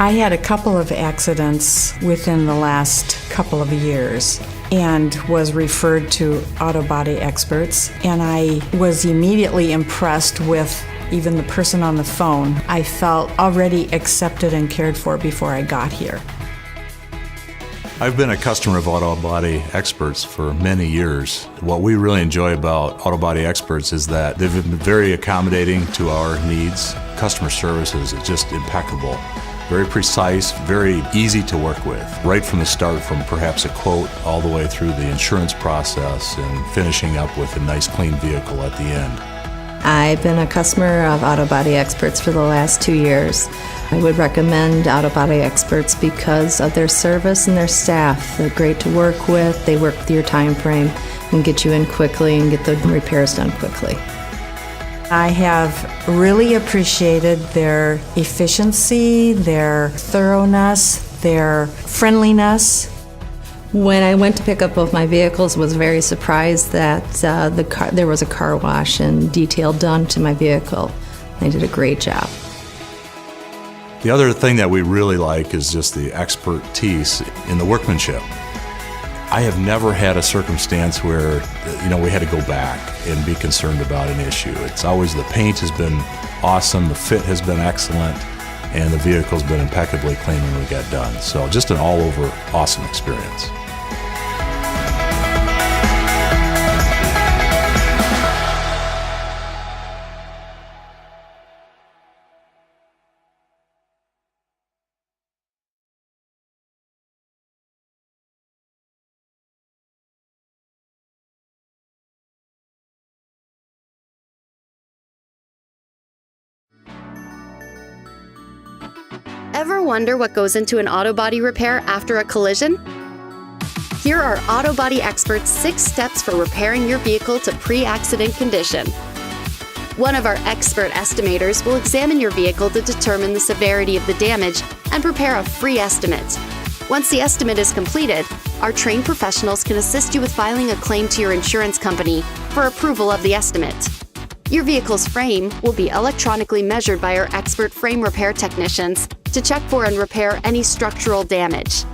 I had a couple of accidents within the last couple of years and was referred to Auto Body Experts, and I was immediately impressed with even the person on the phone. I felt already accepted and cared for before I got here. I've been a customer of Auto Body Experts for many years. What we really enjoy about Auto Body Experts is that they've been very accommodating to our needs. Customer service is just impeccable. Very precise, very easy to work with. Right from the start, from perhaps a quote all the way through the insurance process and finishing up with a nice clean vehicle at the end. I've been a customer of Auto Body Experts for the last 2 years. I would recommend Auto Body Experts because of their service and their staff. They're great to work with. They work with your time frame and get you in quickly and get the repairs done quickly. I have really appreciated their efficiency, their thoroughness, their friendliness. When I went to pick up both my vehicles, was very surprised that there was a car wash and detail done to my vehicle. They did a great job. The other thing that we really like is just the expertise in the workmanship. I have never had a circumstance where, we had to go back and be concerned about an issue. It's always the paint has been awesome, the fit has been excellent, and the vehicle's been impeccably clean when we get done. So just an all-over awesome experience. Ever wonder what goes into an auto body repair after a collision? Here are Auto Body Experts' 6 steps for repairing your vehicle to pre-accident condition. One of our expert estimators will examine your vehicle to determine the severity of the damage and prepare a free estimate. Once the estimate is completed, our trained professionals can assist you with filing a claim to your insurance company for approval of the estimate. Your vehicle's frame will be electronically measured by our expert frame repair technicians to check for and repair any structural damage.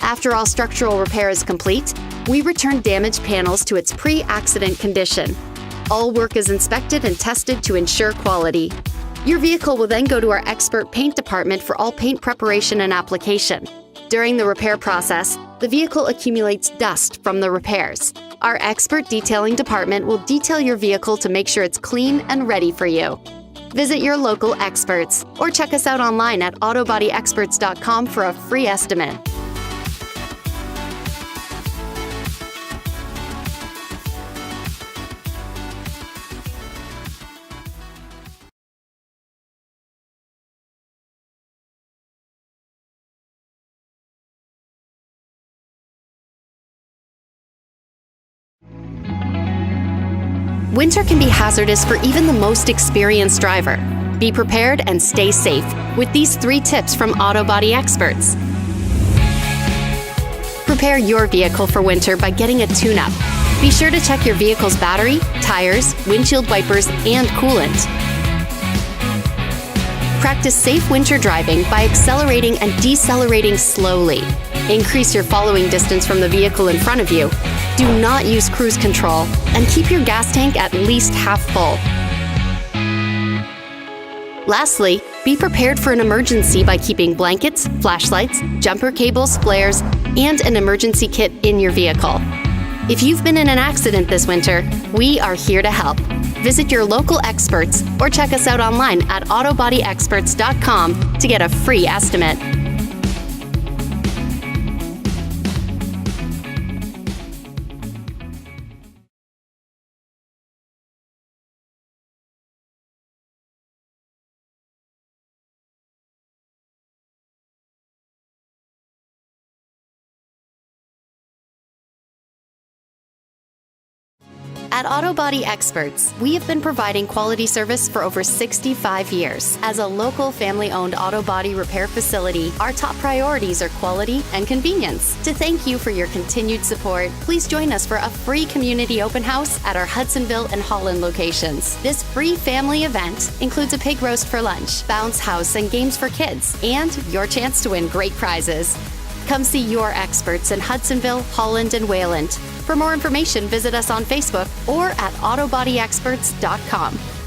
After all structural repair is complete, we return damaged panels to its pre-accident condition. All work is inspected and tested to ensure quality. Your vehicle will then go to our expert paint department for all paint preparation and application. During the repair process, the vehicle accumulates dust from the repairs. Our expert detailing department will detail your vehicle to make sure it's clean and ready for you. Visit your local experts or check us out online at autobodyexperts.com for a free estimate. Winter can be hazardous for even the most experienced driver. Be prepared and stay safe with these 3 tips from Auto Body Experts. Prepare your vehicle for winter by getting a tune-up. Be sure to check your vehicle's battery, tires, windshield wipers, and coolant. Practice safe winter driving by accelerating and decelerating slowly. Increase your following distance from the vehicle in front of you. Do not use cruise control, and keep your gas tank at least half full. Lastly, be prepared for an emergency by keeping blankets, flashlights, jumper cables, flares, and an emergency kit in your vehicle. If you've been in an accident this winter, we are here to help. Visit your local experts or check us out online at autobodyexperts.com to get a free estimate. At Auto Body Experts, we have been providing quality service for over 65 years. As a local family-owned auto body repair facility, our top priorities are quality and convenience. To thank you for your continued support, please join us for a free community open house at our Hudsonville and Holland locations. This free family event includes a pig roast for lunch, bounce house and games for kids, and your chance to win great prizes. Come see your experts in Hudsonville, Holland, and Wayland. For more information, visit us on Facebook or at autobodyexperts.com.